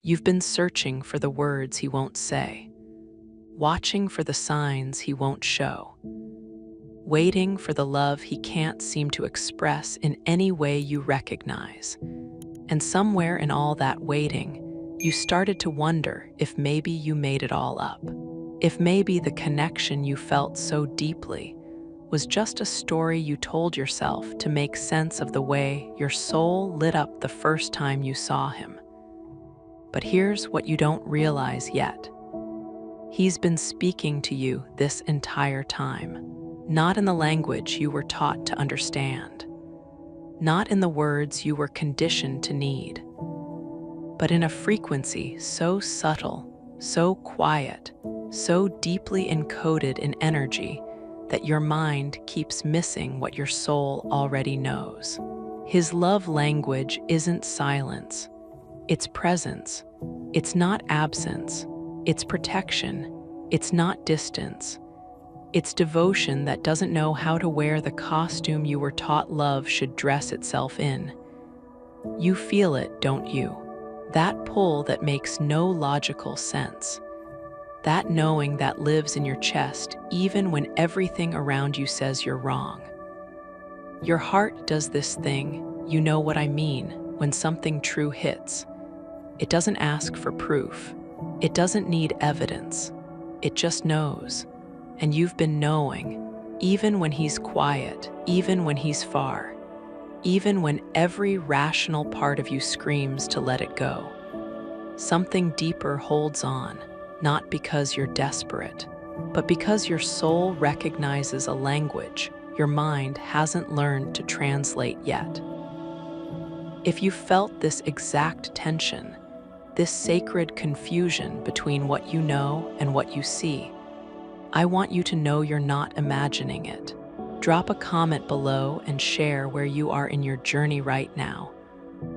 You've been searching for the words he won't say, watching for the signs he won't show, waiting for the love he can't seem to express in any way you recognize. And somewhere in all that waiting, you started to wonder if maybe you made it all up. If maybe the connection you felt so deeply was just a story you told yourself to make sense of the way your soul lit up the first time you saw him. But here's what you don't realize yet. He's been speaking to you this entire time, not in the language you were taught to understand, not in the words you were conditioned to need, but in a frequency so subtle, so quiet, so deeply encoded in energy that your mind keeps missing what your soul already knows. His love language isn't silence, it's presence. It's not absence, it's protection. It's not distance. It's devotion that doesn't know how to wear the costume you were taught love should dress itself in. You feel it, don't you? That pull that makes no logical sense. That knowing that lives in your chest even when everything around you says you're wrong. Your heart does this thing, you know what I mean, when something true hits. It doesn't ask for proof. It doesn't need evidence. It just knows. And you've been knowing, even when he's quiet, even when he's far, even when every rational part of you screams to let it go. Something deeper holds on, not because you're desperate, but because your soul recognizes a language your mind hasn't learned to translate yet. If you felt this exact tension, this sacred confusion between what you know and what you see, I want you to know you're not imagining it. Drop a comment below and share where you are in your journey right now.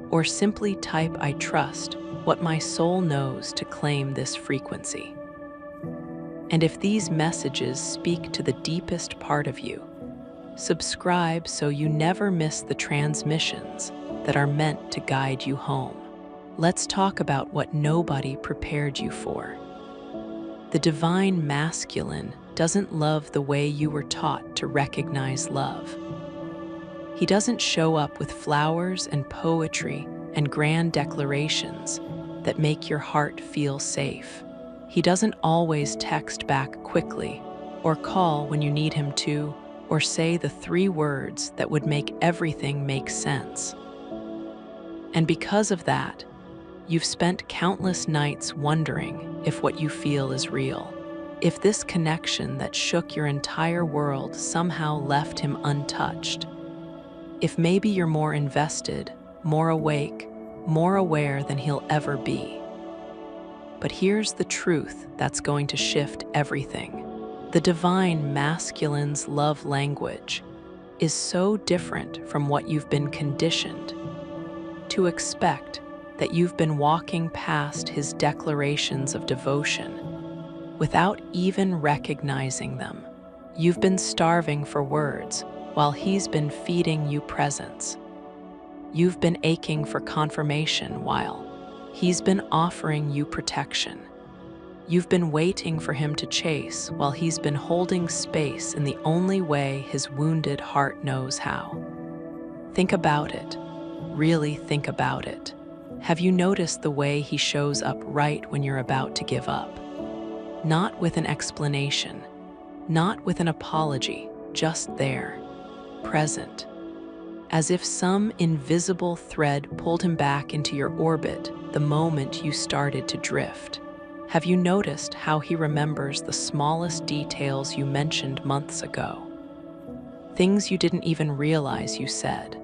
Or simply type "I trust what my soul knows" to claim this frequency. And if these messages speak to the deepest part of you, subscribe so you never miss the transmissions that are meant to guide you home. Let's talk about what nobody prepared you for. The divine masculine doesn't love the way you were taught to recognize love. He doesn't show up with flowers and poetry and grand declarations that make your heart feel safe. He doesn't always text back quickly, or call when you need him to, or say the 3 words that would make everything make sense. And because of that, you've spent countless nights wondering if what you feel is real. If this connection that shook your entire world somehow left him untouched. If maybe you're more invested, more awake, more aware than he'll ever be. But here's the truth that's going to shift everything. The divine masculine's love language is so different from what you've been conditioned to expect, that you've been walking past his declarations of devotion without even recognizing them. You've been starving for words while he's been feeding you presence. You've been aching for confirmation while he's been offering you protection. You've been waiting for him to chase while he's been holding space in the only way his wounded heart knows how. Think about it. Really think about it. Have you noticed the way he shows up right when you're about to give up? Not with an explanation, not with an apology, just there, present. As if some invisible thread pulled him back into your orbit the moment you started to drift. Have you noticed how he remembers the smallest details you mentioned months ago? Things you didn't even realize you said.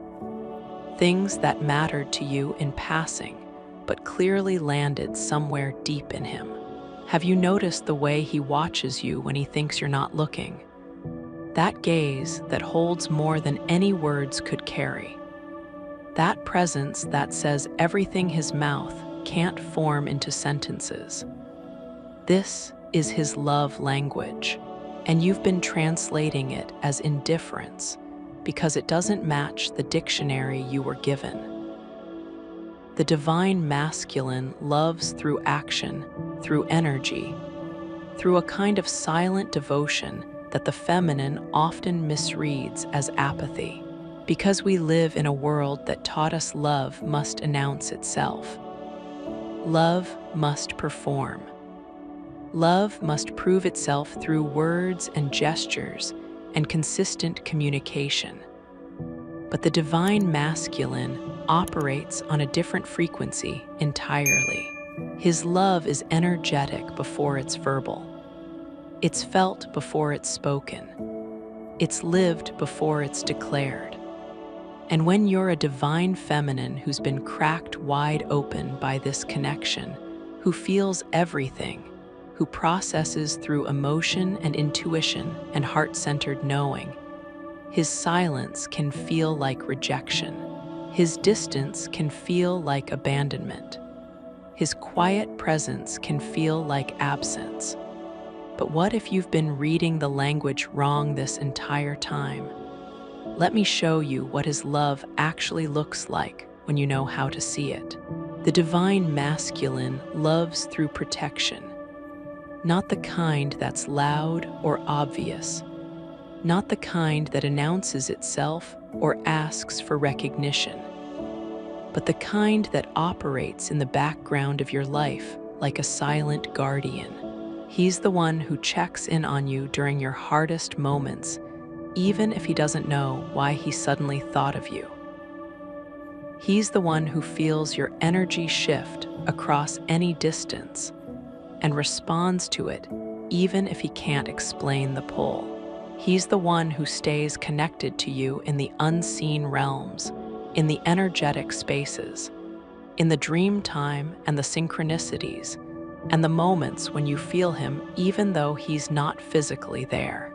Things that mattered to you in passing, but clearly landed somewhere deep in him. Have you noticed the way he watches you when he thinks you're not looking? That gaze that holds more than any words could carry. That presence that says everything his mouth can't form into sentences. This is his love language, and you've been translating it as indifference because it doesn't match the dictionary you were given. The divine masculine loves through action, through energy, through a kind of silent devotion that the feminine often misreads as apathy. Because we live in a world that taught us love must announce itself. Love must perform. Love must prove itself through words and gestures and consistent communication. But the divine masculine operates on a different frequency entirely. His love is energetic before it's verbal. It's felt before it's spoken. It's lived before it's declared. And when you're a divine feminine who's been cracked wide open by this connection, who feels everything, who processes through emotion and intuition and heart-centered knowing, his silence can feel like rejection. His distance can feel like abandonment. His quiet presence can feel like absence. But what if you've been reading the language wrong this entire time? Let me show you what his love actually looks like when you know how to see it. The divine masculine loves through protection, not the kind that's loud or obvious, not the kind that announces itself or asks for recognition, but the kind that operates in the background of your life like a silent guardian. He's the one who checks in on you during your hardest moments, even if he doesn't know why he suddenly thought of you. He's the one who feels your energy shift across any distance and responds to it, even if he can't explain the pull. He's the one who stays connected to you in the unseen realms, in the energetic spaces, in the dream time and the synchronicities, and the moments when you feel him even though he's not physically there.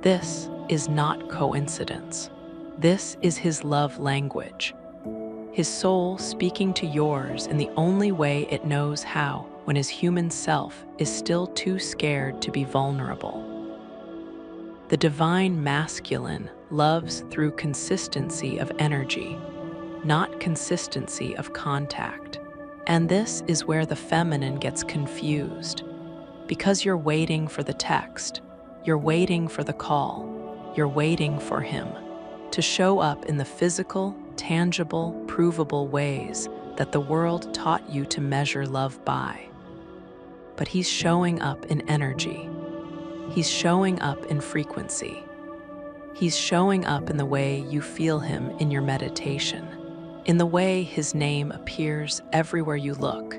This is not coincidence. This is his love language. His soul speaking to yours in the only way it knows how when his human self is still too scared to be vulnerable. The divine masculine loves through consistency of energy, not consistency of contact. And this is where the feminine gets confused. Because you're waiting for the text, you're waiting for the call, you're waiting for him to show up in the physical, tangible, provable ways that the world taught you to measure love by. But he's showing up in energy. He's showing up in frequency. He's showing up in the way you feel him in your meditation, in the way his name appears everywhere you look,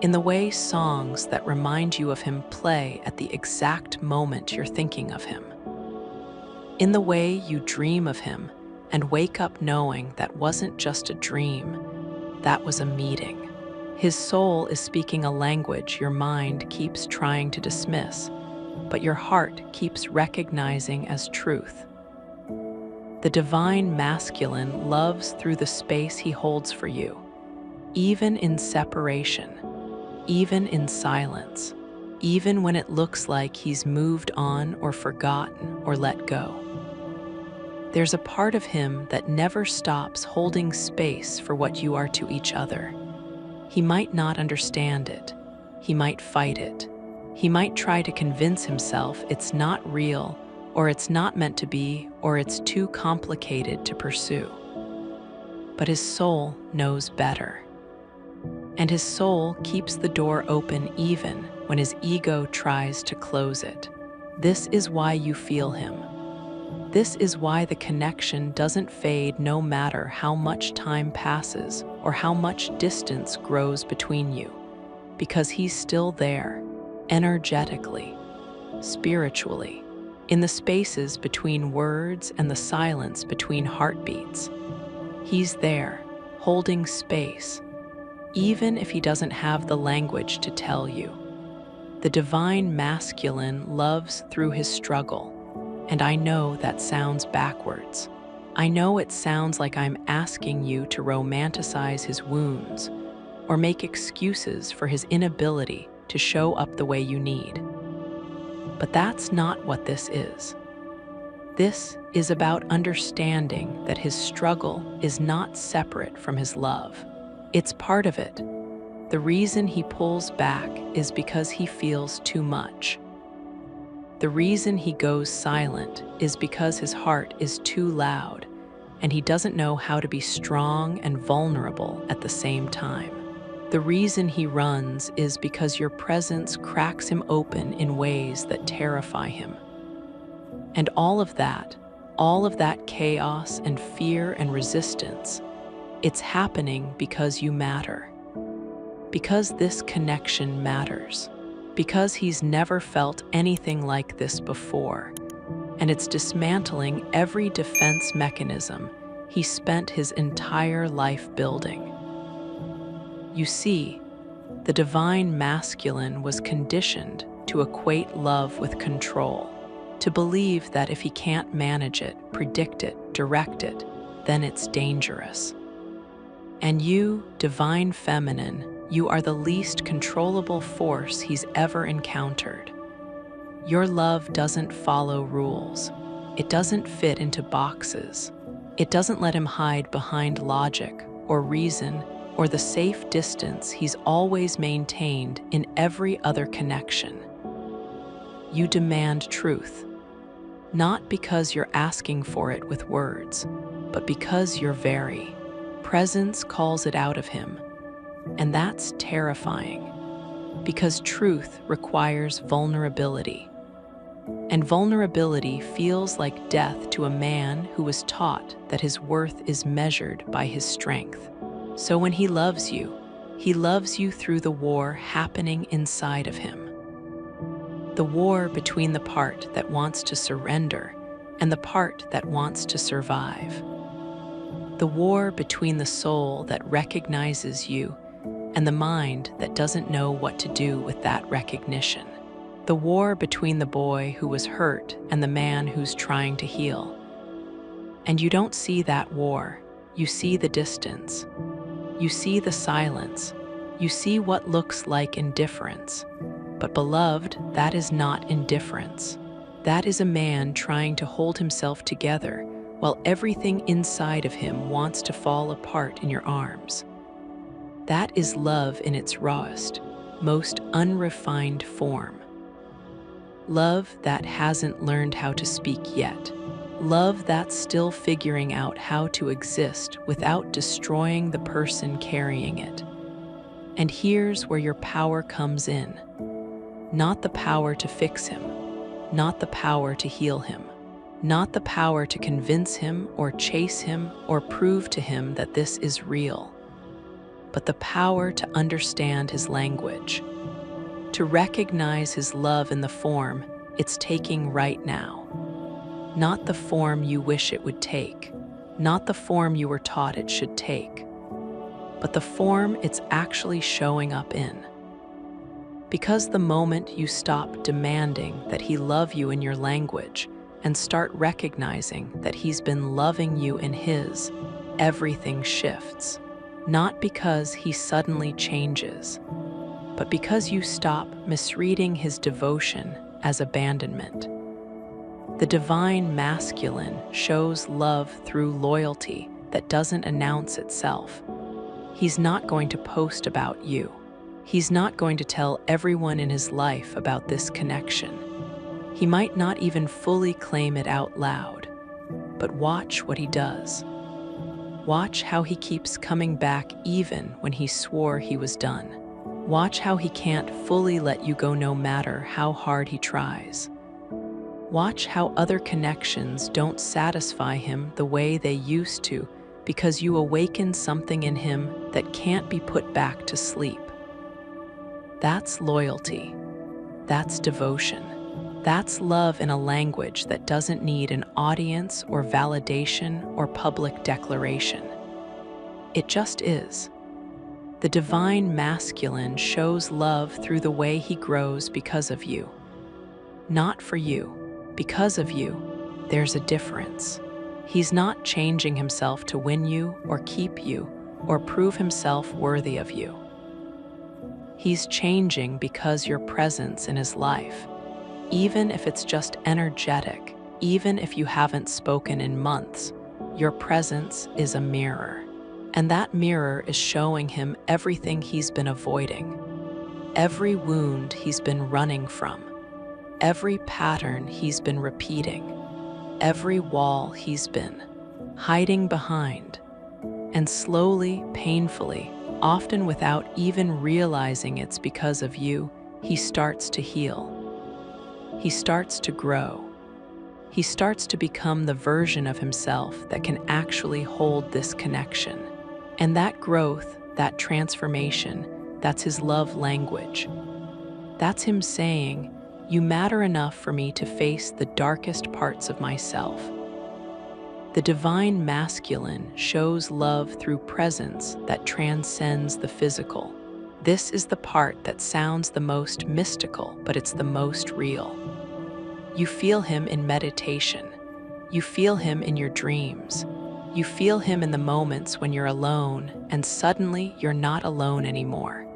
in the way songs that remind you of him play at the exact moment you're thinking of him, in the way you dream of him and wake up knowing that wasn't just a dream, that was a meeting. His soul is speaking a language your mind keeps trying to dismiss, but your heart keeps recognizing as truth. The divine masculine loves through the space he holds for you, even in separation, even in silence, even when it looks like he's moved on or forgotten or let go. There's a part of him that never stops holding space for what you are to each other. He might not understand it. He might fight it. He might try to convince himself it's not real, or it's not meant to be, or it's too complicated to pursue. But his soul knows better. And his soul keeps the door open even when his ego tries to close it. This is why you feel him. This is why the connection doesn't fade no matter how much time passes or how much distance grows between you, because he's still there, energetically, spiritually, in the spaces between words and the silence between heartbeats. He's there, holding space, even if he doesn't have the language to tell you. The divine masculine loves through his struggle, and I know that sounds backwards. I know it sounds like I'm asking you to romanticize his wounds or make excuses for his inability to show up the way you need. But that's not what this is. This is about understanding that his struggle is not separate from his love. It's part of it. The reason he pulls back is because he feels too much. The reason he goes silent is because his heart is too loud, and he doesn't know how to be strong and vulnerable at the same time. The reason he runs is because your presence cracks him open in ways that terrify him. And all of that chaos and fear and resistance, it's happening because you matter. Because this connection matters. Because he's never felt anything like this before. And it's dismantling every defense mechanism he spent his entire life building. You see, the divine masculine was conditioned to equate love with control, to believe that if he can't manage it, predict it, direct it, then it's dangerous. And you, divine feminine, you are the least controllable force he's ever encountered. Your love doesn't follow rules. It doesn't fit into boxes. It doesn't let him hide behind logic or reason or the safe distance he's always maintained in every other connection. You demand truth, not because you're asking for it with words, but because your very presence calls it out of him. And that's terrifying, because truth requires vulnerability. And vulnerability feels like death to a man who was taught that his worth is measured by his strength. So when he loves you through the war happening inside of him. The war between the part that wants to surrender and the part that wants to survive. The war between the soul that recognizes you and the mind that doesn't know what to do with that recognition. The war between the boy who was hurt and the man who's trying to heal. And you don't see that war. You see the distance. You see the silence. You see what looks like indifference. But beloved, that is not indifference. That is a man trying to hold himself together while everything inside of him wants to fall apart in your arms. That is love in its rawest, most unrefined form. Love that hasn't learned how to speak yet. Love that's still figuring out how to exist without destroying the person carrying it. And here's where your power comes in. Not the power to fix him, not the power to heal him, not the power to convince him or chase him or prove to him that this is real, but the power to understand his language, to recognize his love in the form it's taking right now. Not the form you wish it would take, not the form you were taught it should take, but the form it's actually showing up in. Because the moment you stop demanding that he love you in your language and start recognizing that he's been loving you in his, everything shifts. Not because he suddenly changes, but because you stop misreading his devotion as abandonment. The divine masculine shows love through loyalty that doesn't announce itself. He's not going to post about you. He's not going to tell everyone in his life about this connection. He might not even fully claim it out loud. But watch what he does. Watch how he keeps coming back even when he swore he was done. Watch how he can't fully let you go no matter how hard he tries. Watch how other connections don't satisfy him the way they used to because you awaken something in him that can't be put back to sleep. That's loyalty. That's devotion. That's love in a language that doesn't need an audience or validation or public declaration. It just is. The divine masculine shows love through the way he grows because of you. Not for you, because of you. There's a difference. He's not changing himself to win you or keep you or prove himself worthy of you. He's changing because your presence in his life, even if it's just energetic, even if you haven't spoken in months, your presence is a mirror. And that mirror is showing him everything he's been avoiding, every wound he's been running from, every pattern he's been repeating, every wall he's been hiding behind. And slowly, painfully, often without even realizing it's because of you, he starts to heal. He starts to grow. He starts to become the version of himself that can actually hold this connection. And that growth, that transformation, that's his love language. That's him saying, "You matter enough for me to face the darkest parts of myself." The divine masculine shows love through presence that transcends the physical. This is the part that sounds the most mystical, but it's the most real. You feel him in meditation. You feel him in your dreams. You feel him in the moments when you're alone, and suddenly you're not alone anymore.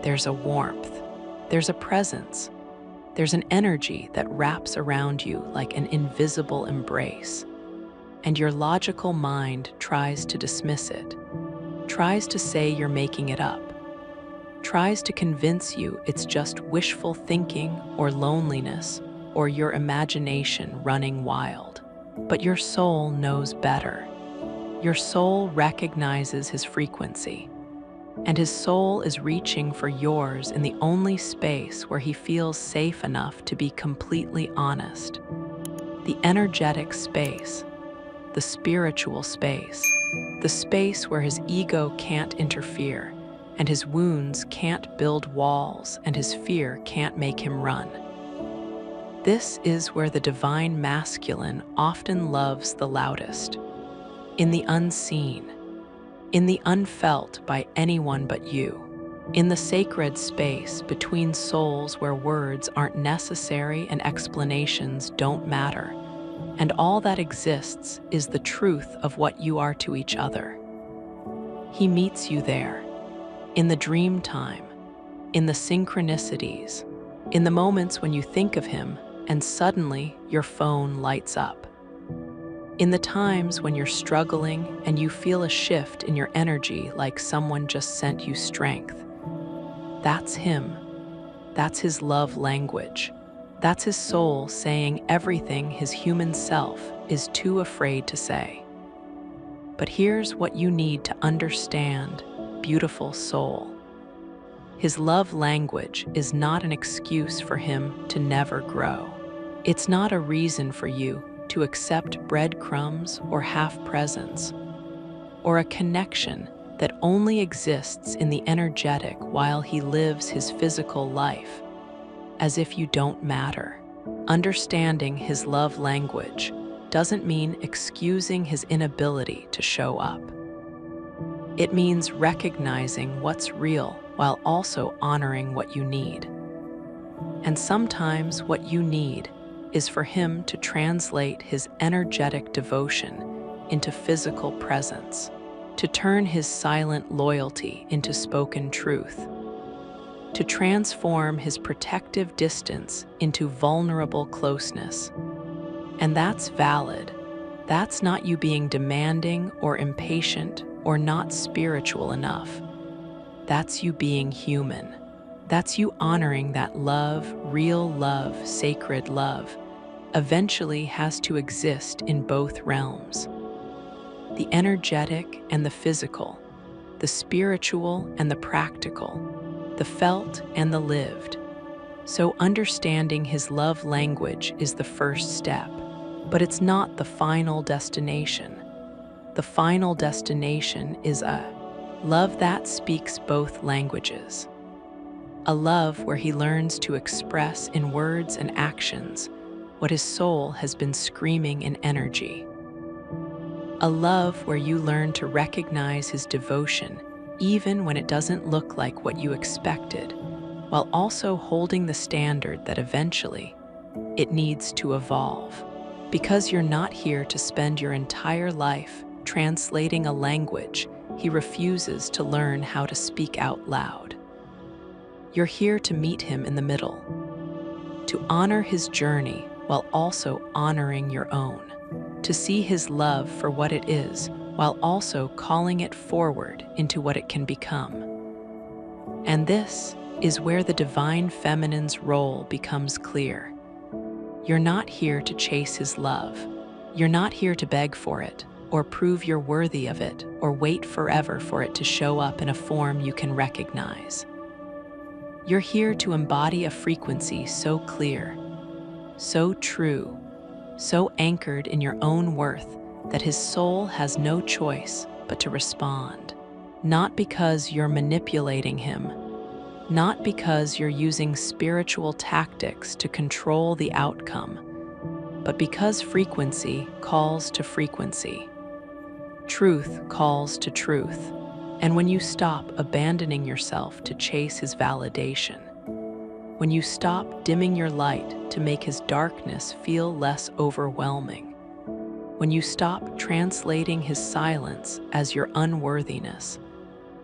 There's a warmth. There's a presence. There's an energy that wraps around you like an invisible embrace. And your logical mind tries to dismiss it, tries to say you're making it up, tries to convince you it's just wishful thinking or loneliness or your imagination running wild. But your soul knows better. Your soul recognizes his frequency, and his soul is reaching for yours in the only space where he feels safe enough to be completely honest. The energetic space. The spiritual space, the space where his ego can't interfere, and his wounds can't build walls, and his fear can't make him run. This is where the divine masculine often loves the loudest, in the unseen, in the unfelt by anyone but you, in the sacred space between souls where words aren't necessary and explanations don't matter. And all that exists is the truth of what you are to each other. He meets you there, in the dream time, in the synchronicities, in the moments when you think of him and suddenly your phone lights up. In the times when you're struggling and you feel a shift in your energy like someone just sent you strength. That's him. That's his love language. That's his soul saying everything his human self is too afraid to say. But here's what you need to understand, beautiful soul. His love language is not an excuse for him to never grow. It's not a reason for you to accept breadcrumbs or half presents, or a connection that only exists in the energetic while he lives his physical life, as if you don't matter. Understanding his love language doesn't mean excusing his inability to show up. It means recognizing what's real while also honoring what you need. And sometimes what you need is for him to translate his energetic devotion into physical presence, to turn his silent loyalty into spoken truth, to transform his protective distance into vulnerable closeness. And that's valid. That's not you being demanding or impatient or not spiritual enough. That's you being human. That's you honoring that love, real love, sacred love, eventually has to exist in both realms. The energetic and the physical, the spiritual and the practical, the felt and the lived. So understanding his love language is the first step, but it's not the final destination. The final destination is a love that speaks both languages. A love where he learns to express in words and actions what his soul has been screaming in energy. A love where you learn to recognize his devotion even when it doesn't look like what you expected, while also holding the standard that eventually it needs to evolve. Because you're not here to spend your entire life translating a language he refuses to learn how to speak out loud. You're here to meet him in the middle, to honor his journey while also honoring your own, to see his love for what it is while also calling it forward into what it can become. And this is where the divine feminine's role becomes clear. You're not here to chase his love. You're not here to beg for it, or prove you're worthy of it, or wait forever for it to show up in a form you can recognize. You're here to embody a frequency so clear, so true, so anchored in your own worth that his soul has no choice but to respond. Not because you're manipulating him, not because you're using spiritual tactics to control the outcome, but because frequency calls to frequency. Truth calls to truth. And when you stop abandoning yourself to chase his validation, when you stop dimming your light to make his darkness feel less overwhelming, when you stop translating his silence as your unworthiness,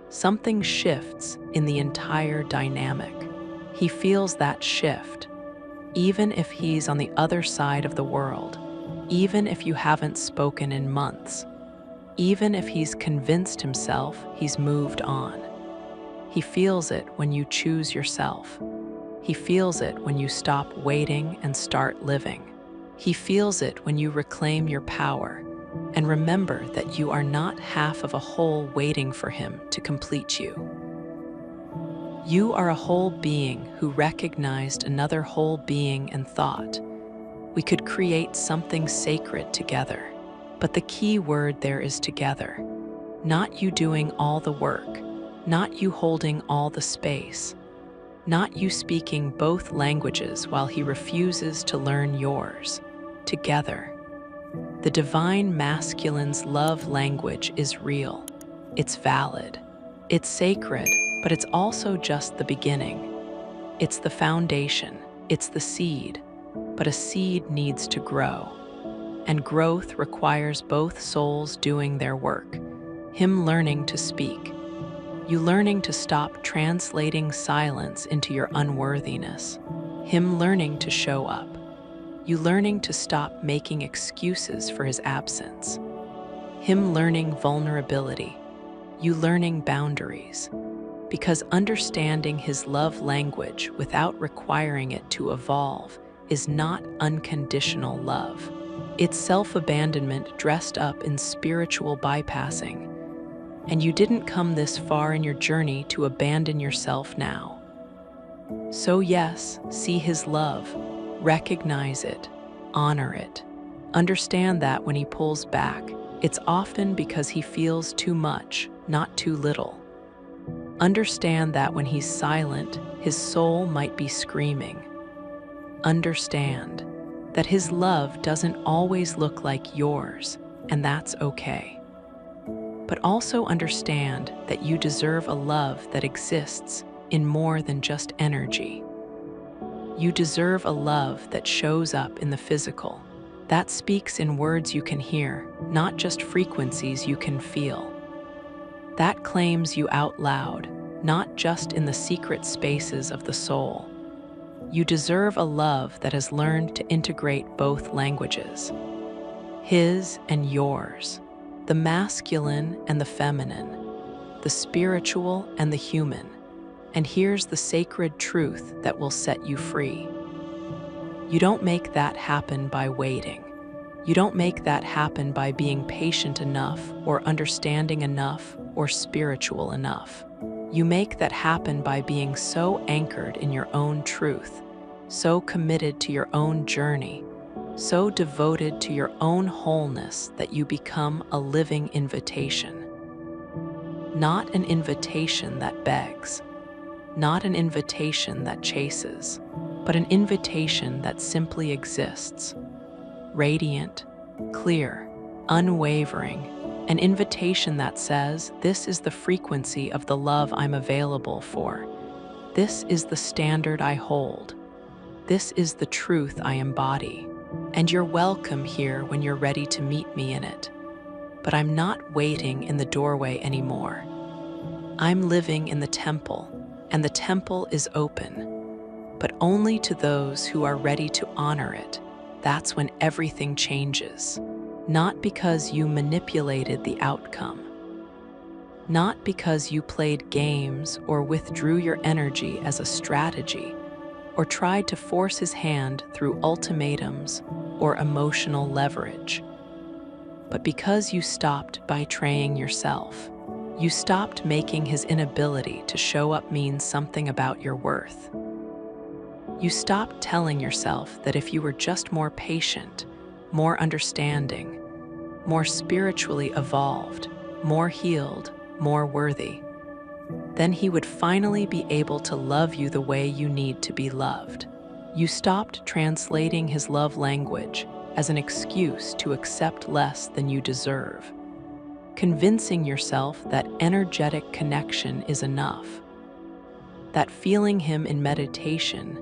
something shifts in the entire dynamic. He feels that shift, even if he's on the other side of the world, even if you haven't spoken in months, even if he's convinced himself he's moved on. He feels it when you choose yourself. He feels it when you stop waiting and start living. He feels it when you reclaim your power and remember that you are not half of a whole waiting for him to complete you. You are a whole being who recognized another whole being and thought, we could create something sacred together. But the key word there is together. Not you doing all the work, not you holding all the space, not you speaking both languages while he refuses to learn yours. Together. The divine masculine's love language is real. It's valid. It's sacred, but it's also just the beginning. It's the foundation. It's the seed. But a seed needs to grow. And growth requires both souls doing their work. Him learning to speak. You learning to stop translating silence into your unworthiness. Him learning to show up. You learning to stop making excuses for his absence. Him learning vulnerability. You learning boundaries. Because understanding his love language without requiring it to evolve is not unconditional love. It's self-abandonment dressed up in spiritual bypassing. And you didn't come this far in your journey to abandon yourself now. So yes, see his love, recognize it, honor it. Understand that when he pulls back, it's often because he feels too much, not too little. Understand that when he's silent, his soul might be screaming. Understand that his love doesn't always look like yours, and that's okay. But also understand that you deserve a love that exists in more than just energy. You deserve a love that shows up in the physical, that speaks in words you can hear, not just frequencies you can feel. That claims you out loud, not just in the secret spaces of the soul. You deserve a love that has learned to integrate both languages, his and yours, the masculine and the feminine, the spiritual and the human. And here's the sacred truth that will set you free. You don't make that happen by waiting. You don't make that happen by being patient enough or understanding enough or spiritual enough. You make that happen by being so anchored in your own truth, so committed to your own journey, so devoted to your own wholeness that you become a living invitation. Not an invitation that begs, not an invitation that chases, but an invitation that simply exists. Radiant, clear, unwavering, an invitation that says, this is the frequency of the love I'm available for. This is the standard I hold. This is the truth I embody. And you're welcome here when you're ready to meet me in it. But I'm not waiting in the doorway anymore. I'm living in the temple, and the temple is open, but only to those who are ready to honor it. that's when everything changes. Not because you manipulated the outcome, not because you played games or withdrew your energy as a strategy, or tried to force his hand through ultimatums or emotional leverage, but because you stopped betraying yourself. You stopped making his inability to show up mean something about your worth. You stopped telling yourself that if you were just more patient, more understanding, more spiritually evolved, more healed, more worthy, then he would finally be able to love you the way you need to be loved. You stopped translating his love language as an excuse to accept less than you deserve, convincing yourself that energetic connection is enough, that feeling him in meditation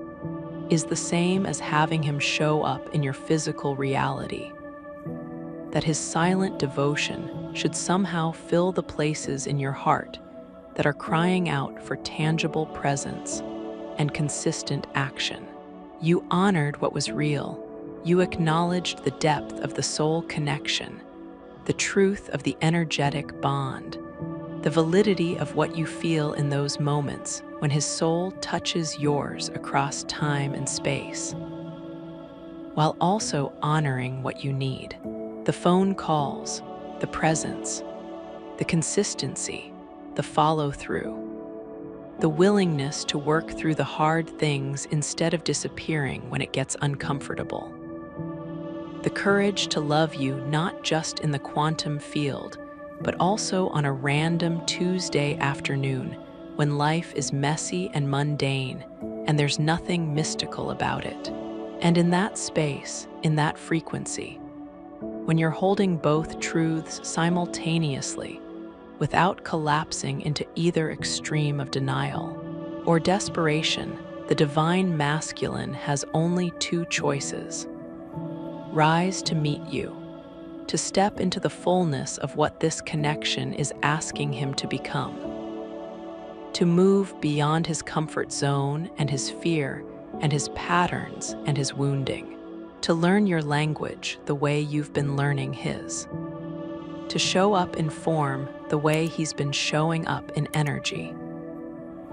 is the same as having him show up in your physical reality, that his silent devotion should somehow fill the places in your heart that are crying out for tangible presence and consistent action. You honored what was real. You acknowledged the depth of the soul connection, the truth of the energetic bond, the validity of what you feel in those moments when his soul touches yours across time and space, while also honoring what you need: the phone calls, the presence, the consistency, the follow-through, the willingness to work through the hard things instead of disappearing when it gets uncomfortable, the courage to love you not just in the quantum field, but also on a random Tuesday afternoon when life is messy and mundane and there's nothing mystical about it. And in that space, in that frequency, when you're holding both truths simultaneously, without collapsing into either extreme of denial or desperation, the divine masculine has only two choices: rise to meet you, to step into the fullness of what this connection is asking him to become, to move beyond his comfort zone and his fear and his patterns and his wounding, to learn your language the way you've been learning his, to show up in form the way he's been showing up in energy,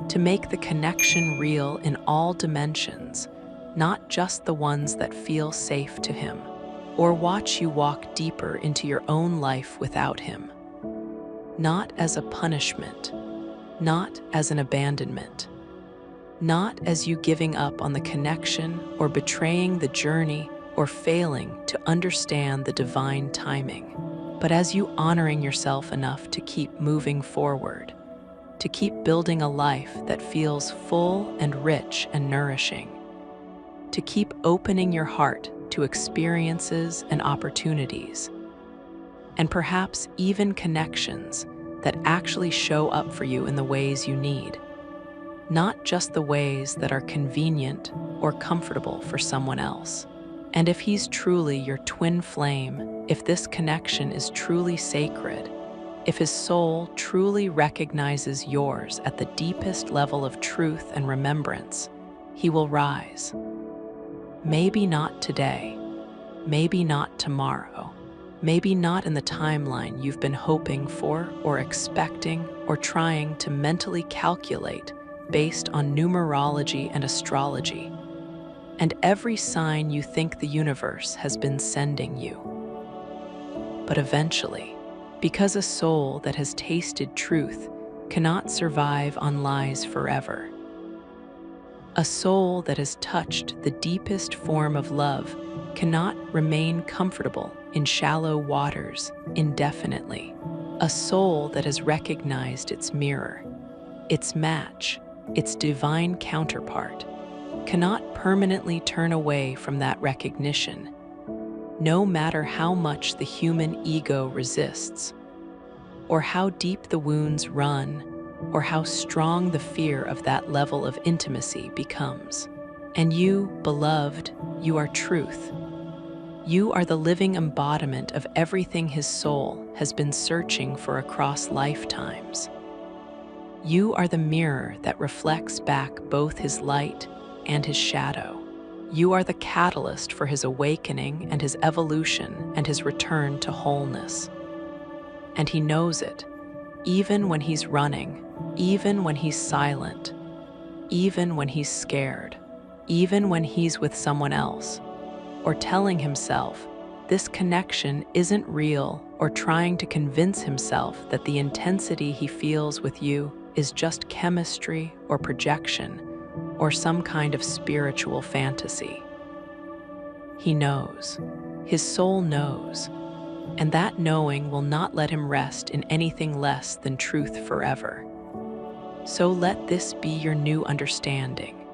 to make the connection real in all dimensions, not just the ones that feel safe to him, or watch you walk deeper into your own life without him, not as a punishment, not as an abandonment, not as you giving up on the connection or betraying the journey or failing to understand the divine timing, but as you honoring yourself enough to keep moving forward, to keep building a life that feels full and rich and nourishing, to keep opening your heart to experiences and opportunities, and perhaps even connections that actually show up for you in the ways you need, not just the ways that are convenient or comfortable for someone else. And if he's truly your twin flame, if this connection is truly sacred, if his soul truly recognizes yours at the deepest level of truth and remembrance, he will rise. Maybe not today, maybe not tomorrow, maybe not in the timeline you've been hoping for or expecting or trying to mentally calculate based on numerology and astrology, and every sign you think the universe has been sending you. But eventually, because a soul that has tasted truth cannot survive on lies forever, a soul that has touched the deepest form of love cannot remain comfortable in shallow waters indefinitely. A soul that has recognized its mirror, its match, its divine counterpart, cannot permanently turn away from that recognition, no matter how much the human ego resists, or how deep the wounds run, or how strong the fear of that level of intimacy becomes. And you, beloved, you are truth. You are the living embodiment of everything his soul has been searching for across lifetimes. You are the mirror that reflects back both his light and his shadow. You are the catalyst for his awakening and his evolution and his return to wholeness. And he knows it, even when he's running, even when he's silent, even when he's scared, even when he's with someone else, or telling himself this connection isn't real, or trying to convince himself that the intensity he feels with you is just chemistry or projection or some kind of spiritual fantasy. He knows. His soul knows. And that knowing will not let him rest in anything less than truth forever. So let this be your new understanding.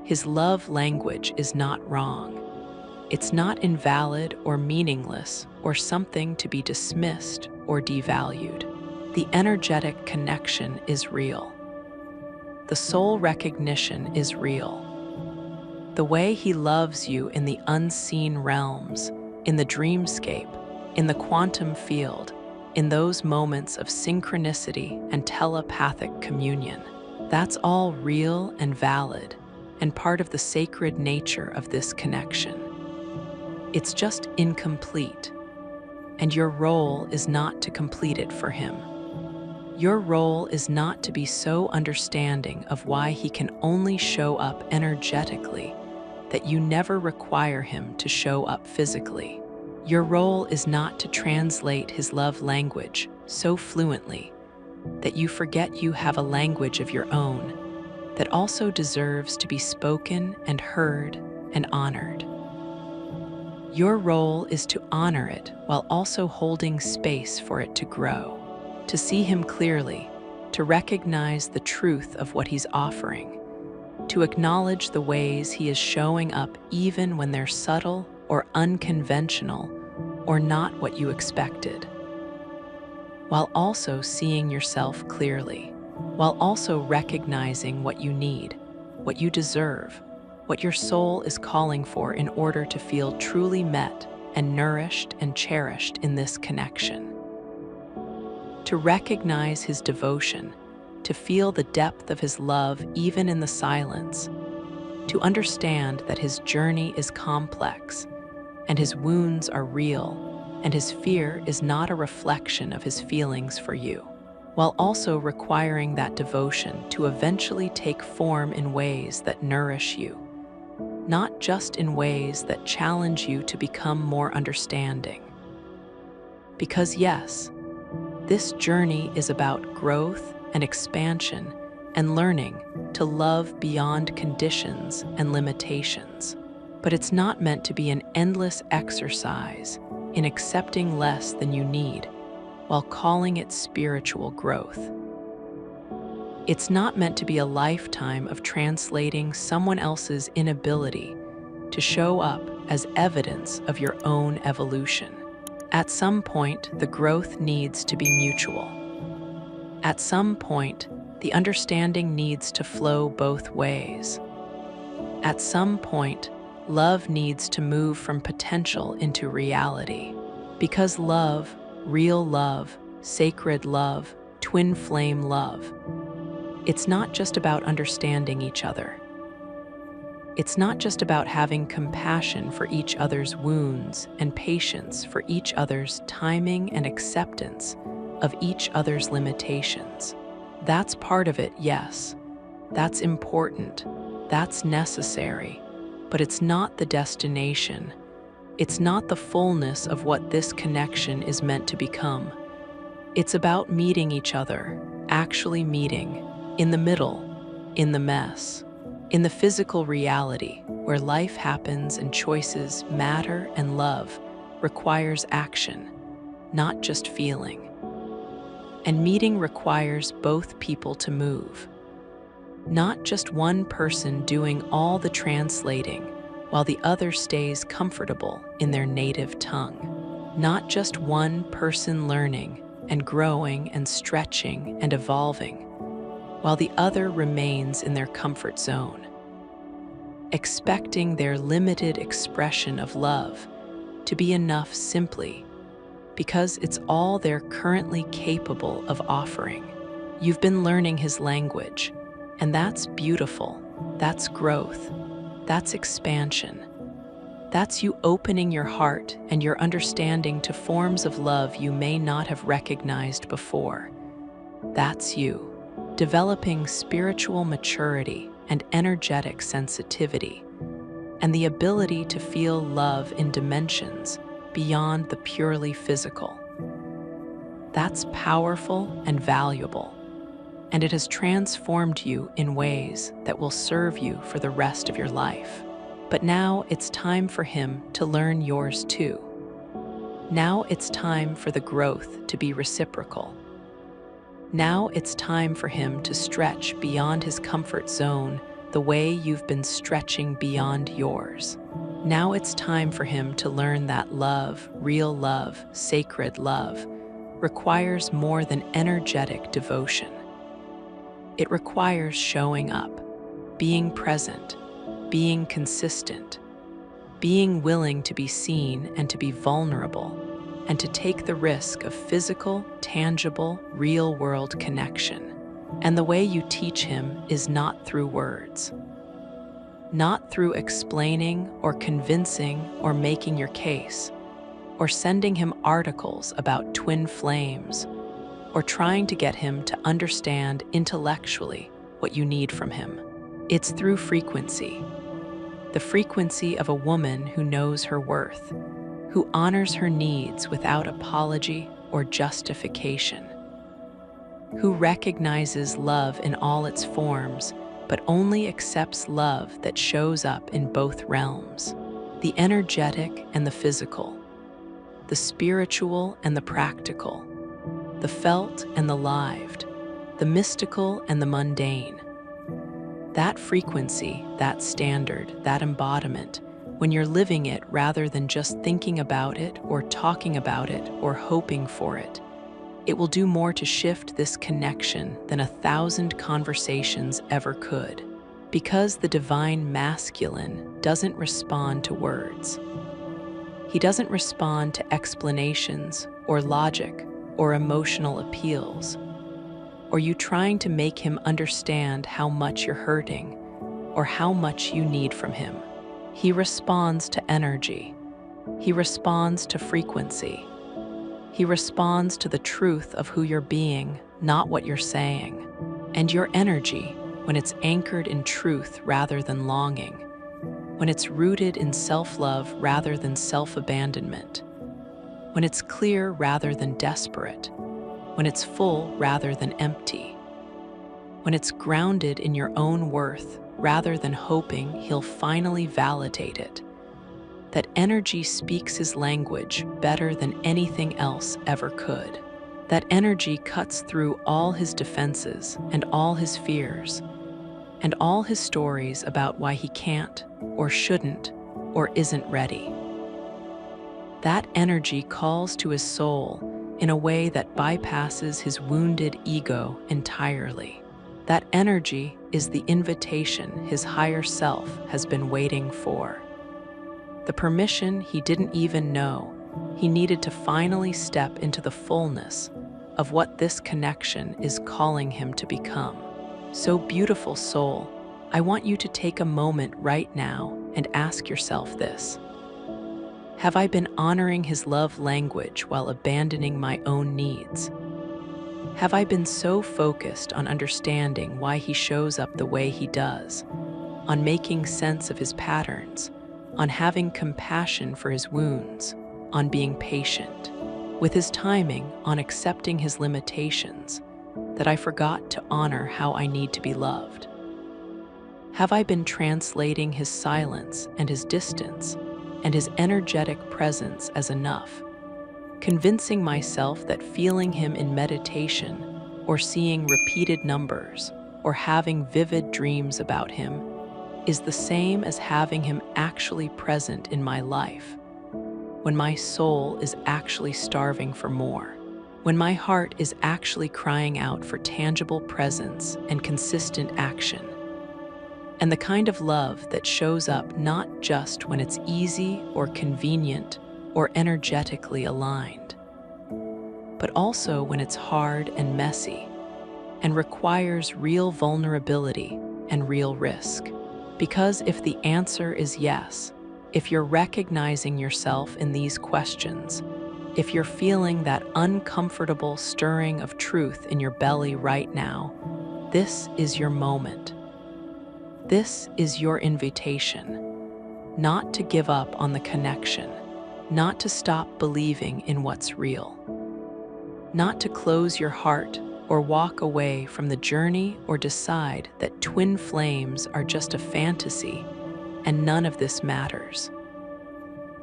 His love language is not wrong. It's not invalid or meaningless or something to be dismissed or devalued. The energetic connection is real. The soul recognition is real. The way he loves you in the unseen realms, in the dreamscape, in the quantum field, in those moments of synchronicity and telepathic communion, that's all real and valid and part of the sacred nature of this connection. It's just incomplete, and your role is not to complete it for him. Your role is not to be so understanding of why he can only show up energetically that you never require him to show up physically. Your role is not to translate his love language so fluently that you forget you have a language of your own that also deserves to be spoken and heard and honored. Your role is to honor it while also holding space for it to grow, to see him clearly, to recognize the truth of what he's offering, to acknowledge the ways he is showing up even when they're subtle or unconventional or not what you expected, while also seeing yourself clearly, while also recognizing what you need, what you deserve, what your soul is calling for in order to feel truly met and nourished and cherished in this connection. To recognize his devotion, to feel the depth of his love even in the silence, to understand that his journey is complex and his wounds are real and his fear is not a reflection of his feelings for you, while also requiring that devotion to eventually take form in ways that nourish you, not just in ways that challenge you to become more understanding. Because yes, this journey is about growth and expansion and learning to love beyond conditions and limitations. But it's not meant to be an endless exercise in accepting less than you need while calling it spiritual growth. It's not meant to be a lifetime of translating someone else's inability to show up as evidence of your own evolution. At some point, the growth needs to be mutual. At some point, the understanding needs to flow both ways. At some point, love needs to move from potential into reality. Because love, real love, sacred love, twin flame love, it's not just about understanding each other. It's not just about having compassion for each other's wounds and patience for each other's timing and acceptance of each other's limitations. That's part of it, yes. That's important. That's necessary. But it's not the destination. It's not the fullness of what this connection is meant to become. It's about meeting each other, actually meeting, in the middle, in the mess, in the physical reality where life happens and choices matter and love requires action, not just feeling. And meeting requires both people to move. Not just one person doing all the translating while the other stays comfortable in their native tongue. Not just one person learning and growing and stretching and evolving, while the other remains in their comfort zone, expecting their limited expression of love to be enough simply because it's all they're currently capable of offering. You've been learning his language, and that's beautiful. That's growth. That's expansion. That's you opening your heart and your understanding to forms of love you may not have recognized before. That's you, developing spiritual maturity and energetic sensitivity, and the ability to feel love in dimensions beyond the purely physical. That's powerful and valuable, and it has transformed you in ways that will serve you for the rest of your life. But now it's time for him to learn yours too. Now it's time for the growth to be reciprocal. Now it's time for him to stretch beyond his comfort zone the way you've been stretching beyond yours. Now it's time for him to learn that love, real love, sacred love, requires more than energetic devotion. It requires showing up, being present, being consistent, being willing to be seen and to be vulnerable, and to take the risk of physical, tangible, real-world connection. And the way you teach him is not through words, not through explaining or convincing or making your case, or sending him articles about twin flames, or trying to get him to understand intellectually what you need from him. It's through frequency, the frequency of a woman who knows her worth, who honors her needs without apology or justification, who recognizes love in all its forms, but only accepts love that shows up in both realms, the energetic and the physical, the spiritual and the practical, the felt and the lived, the mystical and the mundane. That frequency, that standard, that embodiment, when you're living it rather than just thinking about it or talking about it or hoping for it, it will do more to shift this connection than 1,000 conversations ever could. Because the divine masculine doesn't respond to words. He doesn't respond to explanations or logic or emotional appeals, or you trying to make him understand how much you're hurting or how much you need from him. He responds to energy. He responds to frequency. He responds to the truth of who you're being, not what you're saying. And your energy, when it's anchored in truth rather than longing, when it's rooted in self-love rather than self-abandonment, when it's clear rather than desperate, when it's full rather than empty, when it's grounded in your own worth rather than hoping he'll finally validate it, that energy speaks his language better than anything else ever could. That energy cuts through all his defenses and all his fears and all his stories about why he can't or shouldn't or isn't ready. That energy calls to his soul in a way that bypasses his wounded ego entirely. That energy is the invitation his higher self has been waiting for. The permission he didn't even know he needed to finally step into the fullness of what this connection is calling him to become. So beautiful soul, I want you to take a moment right now and ask yourself this. Have I been honoring his love language while abandoning my own needs? Have I been so focused on understanding why he shows up the way he does, on making sense of his patterns, on having compassion for his wounds, on being patient, with his timing, on accepting his limitations, that I forgot to honor how I need to be loved? Have I been translating his silence and his distance and his energetic presence as enough, convincing myself that feeling him in meditation or seeing repeated numbers or having vivid dreams about him is the same as having him actually present in my life, when my soul is actually starving for more, when my heart is actually crying out for tangible presence and consistent action, and the kind of love that shows up not just when it's easy or convenient or energetically aligned, but also when it's hard and messy and requires real vulnerability and real risk. Because if the answer is yes, if you're recognizing yourself in these questions, if you're feeling that uncomfortable stirring of truth in your belly right now, this is your moment. This is your invitation, not to give up on the connection, not to stop believing in what's real, not to close your heart or walk away from the journey or decide that twin flames are just a fantasy and none of this matters,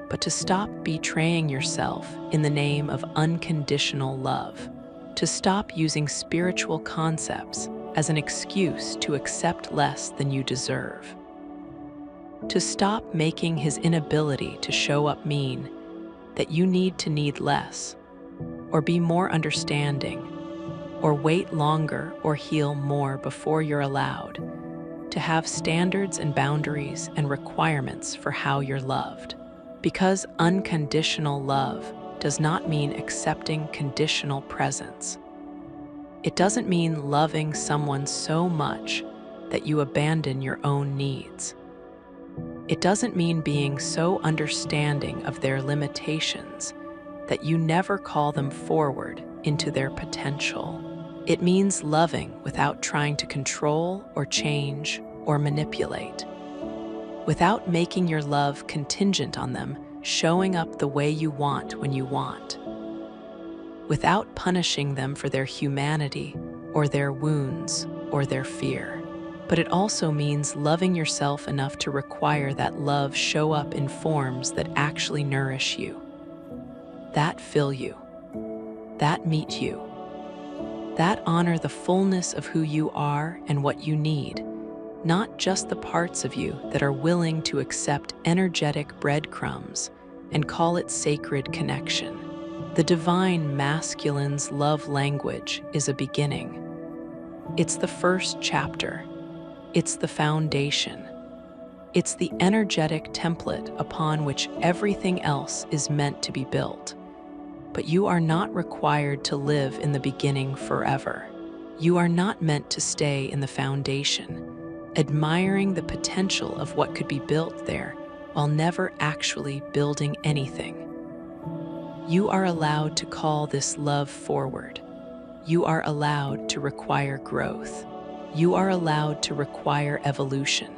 but to stop betraying yourself in the name of unconditional love, to stop using spiritual concepts as an excuse to accept less than you deserve, to stop making his inability to show up mean that you need to need less, or be more understanding, or wait longer or heal more before you're allowed to have standards and boundaries and requirements for how you're loved. Because unconditional love does not mean accepting conditional presence. It doesn't mean loving someone so much that you abandon your own needs. It doesn't mean being so understanding of their limitations that you never call them forward into their potential. It means loving without trying to control or change or manipulate, without making your love contingent on them showing up the way you want when you want, without punishing them for their humanity or their wounds or their fear. But it also means loving yourself enough to require that love show up in forms that actually nourish you, that fill you, that meet you, that honor the fullness of who you are and what you need, not just the parts of you that are willing to accept energetic breadcrumbs and call it sacred connection. The divine masculine's love language is a beginning. It's the first chapter. It's the foundation. It's the energetic template upon which everything else is meant to be built. But you are not required to live in the beginning forever. You are not meant to stay in the foundation, admiring the potential of what could be built there while never actually building anything. You are allowed to call this love forward. You are allowed to require growth. You are allowed to require evolution.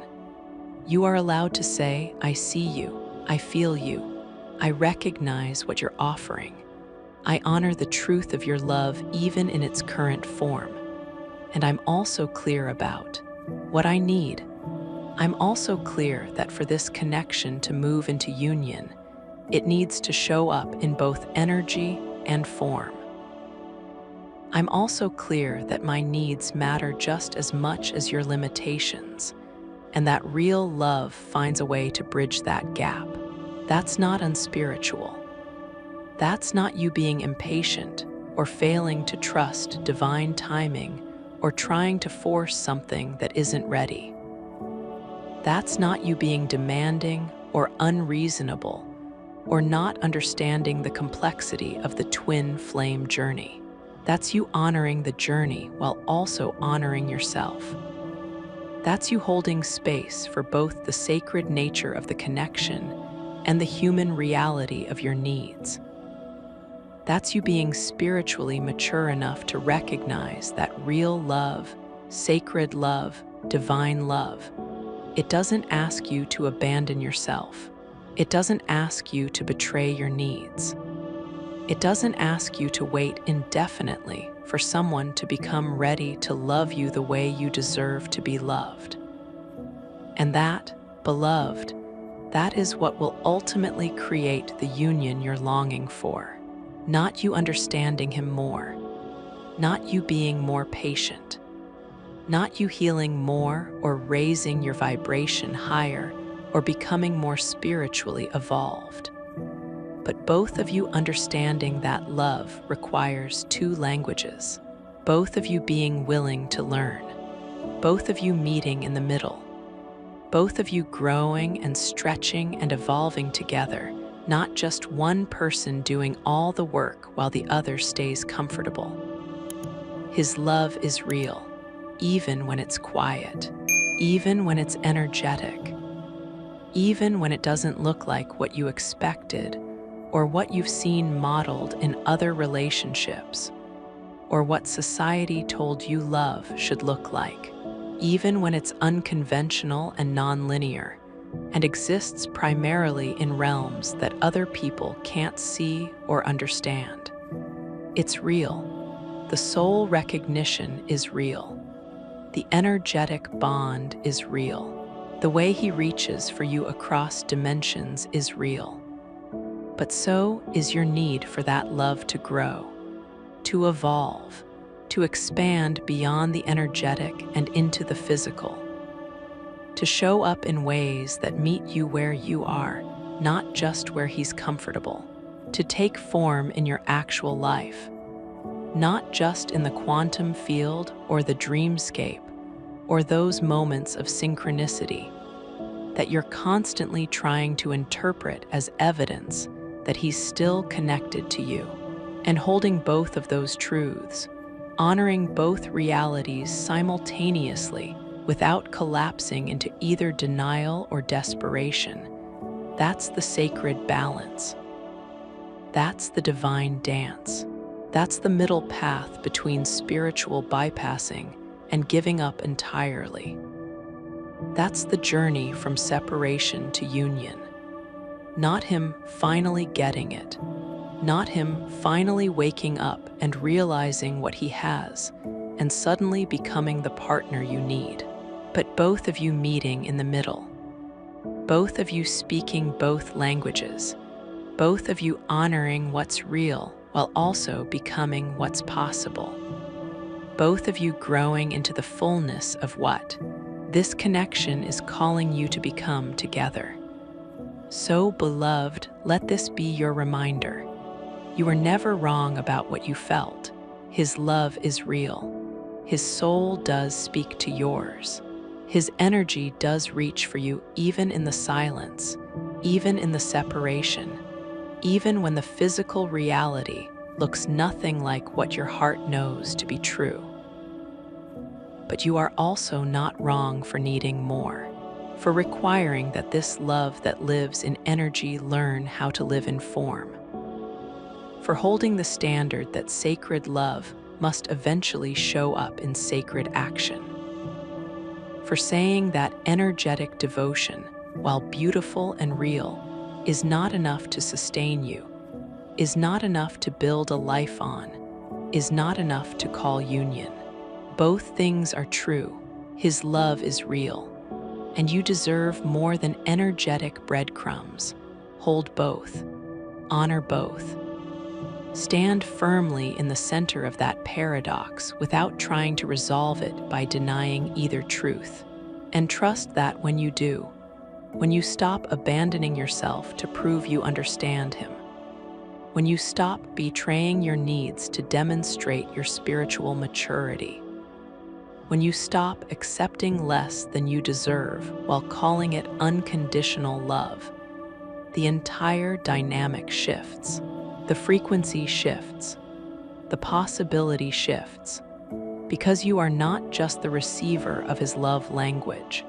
You are allowed to say, I see you, I feel you, I recognize what you're offering. I honor the truth of your love even in its current form. And I'm also clear about what I need. I'm also clear that for this connection to move into union, it needs to show up in both energy and form. I'm also clear that my needs matter just as much as your limitations, and that real love finds a way to bridge that gap. That's not unspiritual. That's not you being impatient or failing to trust divine timing or trying to force something that isn't ready. That's not you being demanding or unreasonable or not understanding the complexity of the twin flame journey. That's you honoring the journey while also honoring yourself. That's you holding space for both the sacred nature of the connection and the human reality of your needs. That's you being spiritually mature enough to recognize that real love, sacred love, divine love, it doesn't ask you to abandon yourself. It doesn't ask you to betray your needs. It doesn't ask you to wait indefinitely for someone to become ready to love you the way you deserve to be loved. And that, beloved, that is what will ultimately create the union you're longing for. Not you understanding him more, not you being more patient, not you healing more or raising your vibration higher or becoming more spiritually evolved. But both of you understanding that love requires two languages, both of you being willing to learn, both of you meeting in the middle, both of you growing and stretching and evolving together, not just one person doing all the work while the other stays comfortable. His love is real, even when it's quiet, even when it's energetic, even when it doesn't look like what you expected or what you've seen modeled in other relationships, or what society told you love should look like, even when it's unconventional and nonlinear, and exists primarily in realms that other people can't see or understand. It's real. The soul recognition is real. The energetic bond is real. The way he reaches for you across dimensions is real. But so is your need for that love to grow, to evolve, to expand beyond the energetic and into the physical, to show up in ways that meet you where you are, not just where he's comfortable, to take form in your actual life, not just in the quantum field or the dreamscape or those moments of synchronicity that you're constantly trying to interpret as evidence that he's still connected to you. And holding both of those truths, honoring both realities simultaneously without collapsing into either denial or desperation, that's the sacred balance. That's the divine dance. That's the middle path between spiritual bypassing and giving up entirely. That's the journey from separation to union. Not him finally getting it, not him finally waking up and realizing what he has and suddenly becoming the partner you need, but both of you meeting in the middle, both of you speaking both languages, both of you honoring what's real while also becoming what's possible, both of you growing into the fullness of what this connection is calling you to become together. So, beloved, let this be your reminder. You were never wrong about what you felt. His love is real. His soul does speak to yours. His energy does reach for you even in the silence, even in the separation, even when the physical reality looks nothing like what your heart knows to be true. But you are also not wrong for needing more, for requiring that this love that lives in energy learn how to live in form, for holding the standard that sacred love must eventually show up in sacred action, for saying that energetic devotion, while beautiful and real, is not enough to sustain you, is not enough to build a life on, is not enough to call union. Both things are true. His love is real, and you deserve more than energetic breadcrumbs. Hold both. Honor both. Stand firmly in the center of that paradox without trying to resolve it by denying either truth. And trust that when you do, when you stop abandoning yourself to prove you understand him, when you stop betraying your needs to demonstrate your spiritual maturity, when you stop accepting less than you deserve while calling it unconditional love, the entire dynamic shifts. The frequency shifts. The possibility shifts. Because you are not just the receiver of his love language.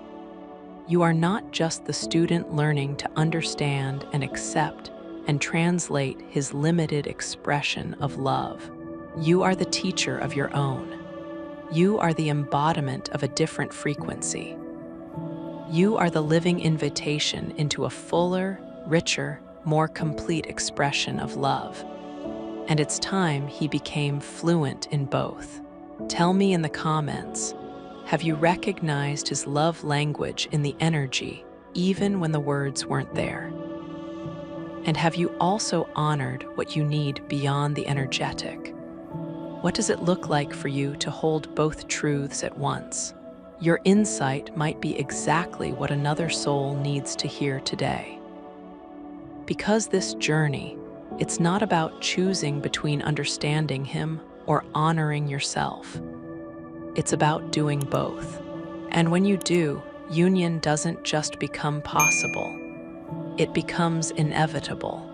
You are not just the student learning to understand and accept and translate his limited expression of love. You are the teacher of your own. You are the embodiment of a different frequency. You are the living invitation into a fuller, richer, more complete expression of love. And it's time he became fluent in both. Tell me in the comments, have you recognized his love language in the energy, even when the words weren't there? And have you also honored what you need beyond the energetic? What does it look like for you to hold both truths at once? Your insight might be exactly what another soul needs to hear today. Because this journey, it's not about choosing between understanding him or honoring yourself. It's about doing both. And when you do, union doesn't just become possible, it becomes inevitable.